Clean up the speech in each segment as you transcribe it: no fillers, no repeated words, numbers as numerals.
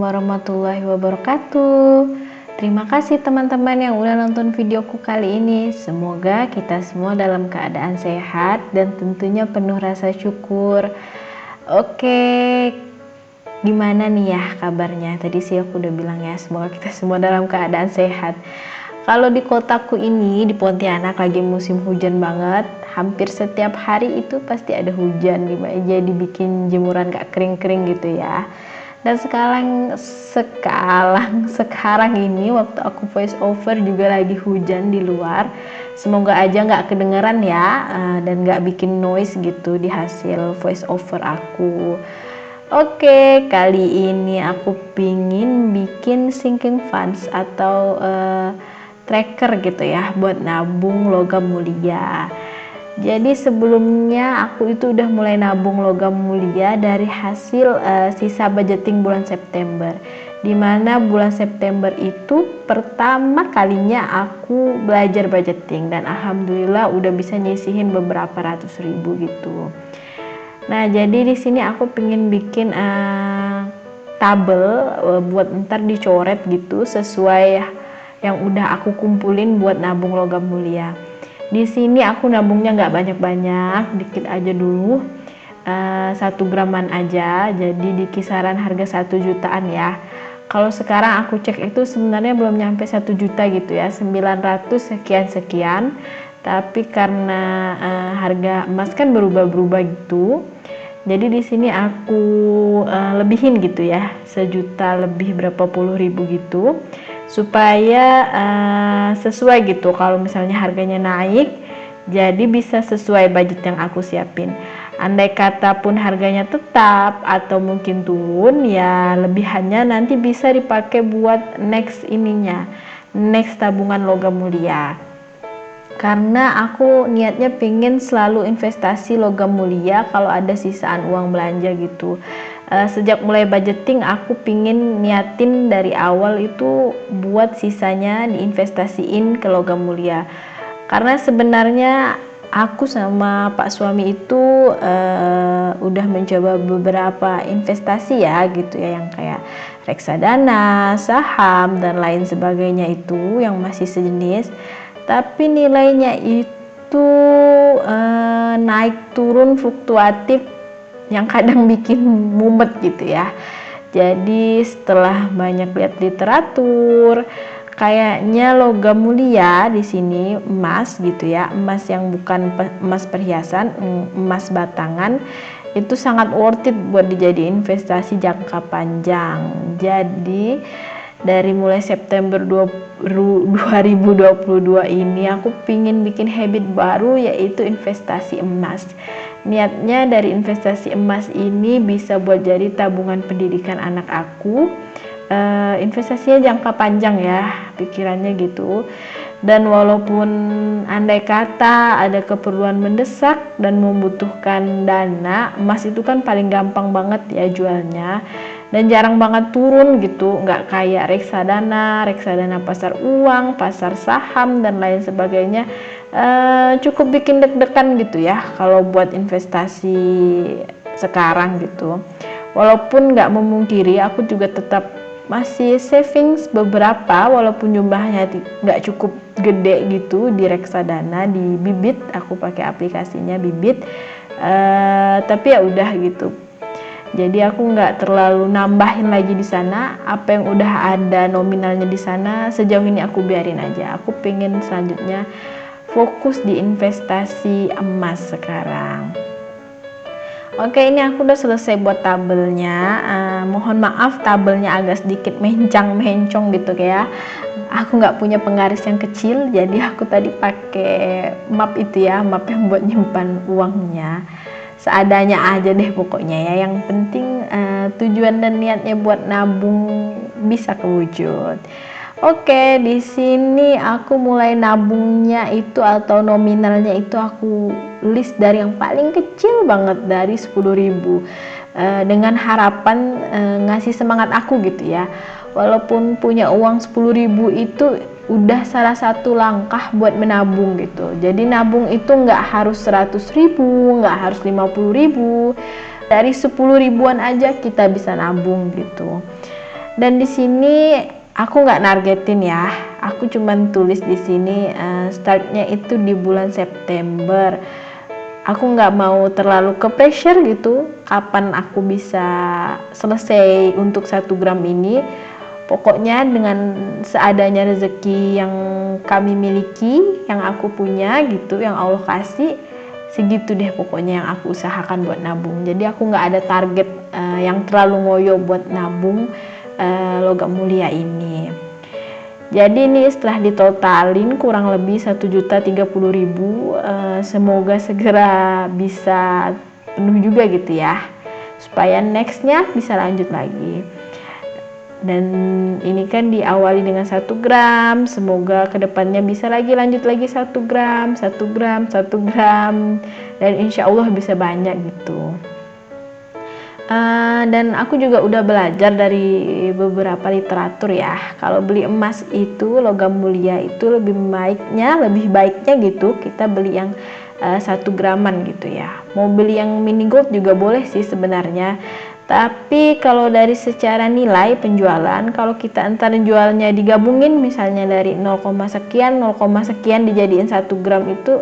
warahmatullahi wabarakatuh. Terima kasih teman-teman yang udah nonton videoku kali ini. Semoga kita semua dalam keadaan sehat dan tentunya penuh rasa syukur. Oke, gimana nih ya kabarnya? Tadi sih aku udah bilang ya, semoga kita semua dalam keadaan sehat. Kalau di kotaku ini, di Pontianak lagi musim hujan banget. Hampir setiap hari itu pasti ada hujan, jadi bikin jemuran gak kering-kering gitu ya. Dan sekarang ini waktu aku voice over juga lagi hujan di luar. Semoga aja gak kedengeran ya, dan gak bikin noise gitu di hasil voice over aku. Oke, kali ini aku pingin bikin sinking funds atau tracker gitu ya buat nabung logam mulia. Jadi sebelumnya aku itu udah mulai nabung logam mulia dari hasil sisa budgeting bulan September, dimana bulan September itu pertama kalinya aku belajar budgeting dan alhamdulillah udah bisa nyisihin beberapa ratus ribu gitu. Nah, jadi di sini aku pengen bikin tabel buat ntar dicoret gitu sesuai yang udah aku kumpulin buat nabung logam mulia. Di sini aku nabungnya nggak banyak-banyak, dikit aja dulu, 1 graman aja, jadi di kisaran harga 1 jutaan ya. Kalau sekarang aku cek itu sebenarnya belum nyampe 1 juta gitu ya, 900 sekian-sekian. Tapi karena harga emas kan berubah-berubah gitu, jadi di sini aku lebihin gitu ya, 1 juta lebih berapa puluh ribu gitu, supaya sesuai gitu. Kalau misalnya harganya naik, jadi bisa sesuai budget yang aku siapin. Andai kata pun harganya tetap atau mungkin turun, ya lebihannya nanti bisa dipakai buat next tabungan logam mulia. Karena aku niatnya pengen selalu investasi logam mulia kalau ada sisaan uang belanja gitu. Sejak mulai budgeting aku pengen niatin dari awal itu buat sisanya diinvestasiin ke logam mulia. Karena sebenarnya aku sama Pak suami itu udah mencoba beberapa investasi ya gitu ya, yang kayak reksadana, saham dan lain sebagainya itu yang masih sejenis. Tapi nilainya itu naik turun fluktuatif yang kadang bikin mumet gitu ya. Jadi setelah banyak lihat literatur, kayaknya logam mulia di sini emas gitu ya, emas yang bukan emas perhiasan, emas batangan itu sangat worth it buat dijadiin investasi jangka panjang. Jadi dari mulai September 2022 ini aku pingin bikin habit baru, yaitu investasi emas. Niatnya dari investasi emas ini bisa buat jadi tabungan pendidikan anak aku. Investasinya jangka panjang ya, pikirannya gitu. Dan walaupun andai kata ada keperluan mendesak dan membutuhkan dana, emas itu kan paling gampang banget ya jualnya dan jarang banget turun gitu, nggak kayak reksadana pasar uang, pasar saham dan lain sebagainya. Cukup bikin deg-degan gitu ya kalau buat investasi sekarang gitu. Walaupun nggak memungkiri aku juga tetap masih savings beberapa, walaupun jumlahnya nggak cukup gede gitu di reksadana, di Bibit, aku pakai aplikasinya Bibit. Tapi ya udah gitu. Jadi aku nggak terlalu nambahin lagi di sana. Apa yang udah ada nominalnya di sana sejauh ini aku biarin aja. Aku pengen selanjutnya fokus di investasi emas sekarang. Oke, ini aku udah selesai buat tabelnya. Mohon maaf tabelnya agak sedikit mencong gitu kayak. Aku nggak punya penggaris yang kecil, jadi aku tadi pakai map itu ya, map yang buat nyimpan uangnya. Seadanya aja deh pokoknya ya, yang penting tujuan dan niatnya buat nabung bisa kewujud. Oke, di sini aku mulai nabungnya itu atau nominalnya itu aku list dari yang paling kecil banget, dari 10.000, dengan harapan ngasih semangat aku gitu ya. Walaupun punya uang 10.000 itu udah salah satu langkah buat menabung gitu. Jadi nabung itu nggak harus 100.000, nggak harus 50.000, dari 10 ribuan aja kita bisa nabung gitu. Dan di sini aku nggak nargetin ya, aku cuman tulis di sini startnya itu di bulan September. Aku nggak mau terlalu ke pressure gitu kapan aku bisa selesai untuk 1 gram ini. Pokoknya dengan seadanya rezeki yang kami miliki, yang aku punya gitu, yang Allah kasih, segitu deh pokoknya yang aku usahakan buat nabung. Jadi aku nggak ada target yang terlalu ngoyo buat nabung logam mulia ini. Jadi ini setelah ditotalin kurang lebih 1.030.000. Semoga segera bisa penuh juga gitu ya, supaya nextnya bisa lanjut lagi. Dan ini kan diawali dengan 1 gram, semoga kedepannya bisa lanjut lagi 1 gram, 1 gram, 1 gram, dan insya Allah bisa banyak gitu. Dan aku juga udah belajar dari beberapa literatur ya, kalau beli emas itu, logam mulia itu lebih baiknya gitu kita beli yang 1 graman gitu ya. Mau beli yang mini gold juga boleh sih sebenarnya, tapi kalau dari secara nilai penjualan, kalau kita antar jualnya digabungin misalnya dari 0, sekian dijadiin 1 gram itu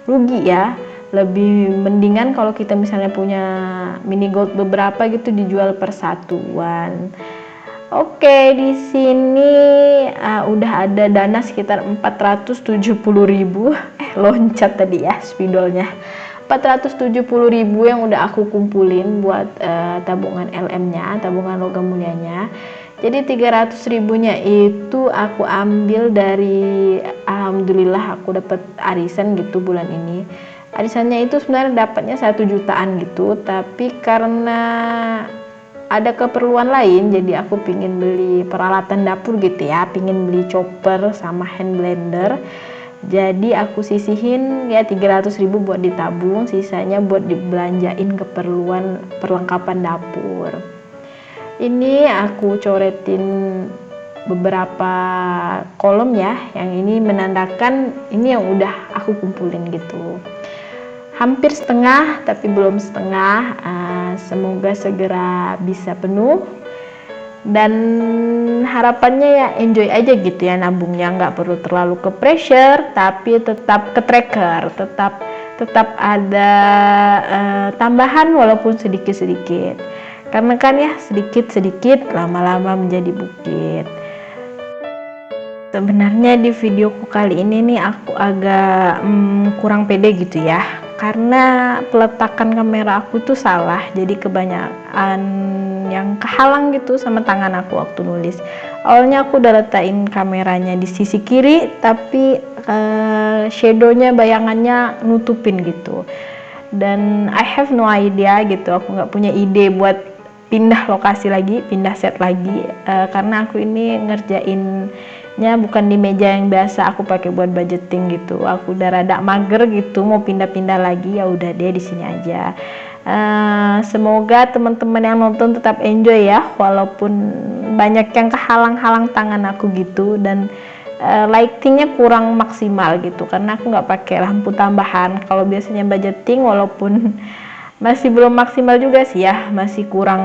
rugi ya. Lebih mendingan kalau kita misalnya punya mini gold beberapa gitu dijual per satuan. Oke, di sini udah ada dana sekitar 470.000. Loncat tadi ya spidolnya. 470.000 yang udah aku kumpulin buat tabungan LM-nya, tabungan logam mulianya. Jadi 300.000-nya itu aku ambil dari, alhamdulillah aku dapat arisan gitu bulan ini. Arisannya itu sebenarnya dapatnya 1 jutaan gitu, tapi karena ada keperluan lain, jadi aku pingin beli peralatan dapur gitu ya, pingin beli chopper sama hand blender. Jadi aku sisihin ya 300.000 buat ditabung, sisanya buat dibelanjain keperluan perlengkapan dapur. Ini aku coretin beberapa kolom ya, yang ini menandakan ini yang udah aku kumpulin gitu. Hampir setengah tapi belum setengah, semoga segera bisa penuh. Dan harapannya ya enjoy aja gitu ya nabungnya, nggak perlu terlalu ke pressure tapi tetap ke tracker, tetap ada tambahan walaupun sedikit-sedikit, karena kan ya sedikit-sedikit lama-lama menjadi bukit. Sebenarnya di videoku kali ini nih aku agak kurang pede gitu ya, karena peletakan kamera aku tuh salah, jadi kebanyakan yang kehalang gitu sama tangan aku waktu nulis. Awalnya aku udah letakin kameranya di sisi kiri, tapi shadownya, bayangannya nutupin gitu. Dan I have no idea gitu, aku nggak punya ide buat pindah lokasi lagi, pindah set lagi, karena aku ini ngerjainnya bukan di meja yang biasa aku pakai buat budgeting gitu. Aku udah rada mager gitu, mau pindah-pindah lagi, ya udah deh di sini aja. Semoga teman-teman yang nonton tetap enjoy ya, walaupun banyak yang kehalang-halang tangan aku gitu, dan lightingnya kurang maksimal gitu karena aku nggak pakai lampu tambahan. Kalau biasanya budgeting walaupun masih belum maksimal juga sih ya, masih kurang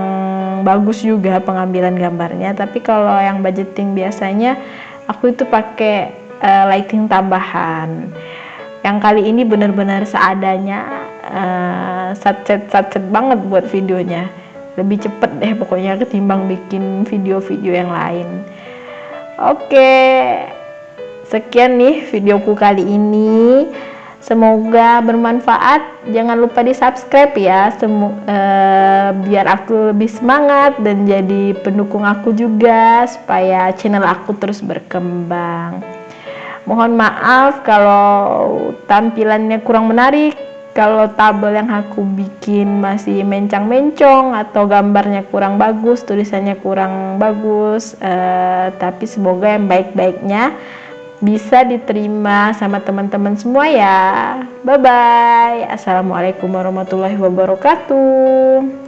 bagus juga pengambilan gambarnya, tapi kalau yang budgeting biasanya aku itu pakai lighting tambahan. Yang kali ini benar-benar seadanya, satset banget buat videonya, lebih cepet deh pokoknya ketimbang bikin video-video yang lain. Oke, sekian nih videoku kali ini. Semoga bermanfaat. Jangan lupa di subscribe ya, biar aku lebih semangat dan jadi pendukung aku juga, supaya channel aku terus berkembang. Mohon maaf kalau tampilannya kurang menarik, kalau tabel yang aku bikin masih mencang-mencong atau gambarnya kurang bagus, tulisannya kurang bagus, tapi semoga yang baik-baiknya bisa diterima sama teman-teman semua ya. Bye bye. Assalamualaikum warahmatullahi wabarakatuh.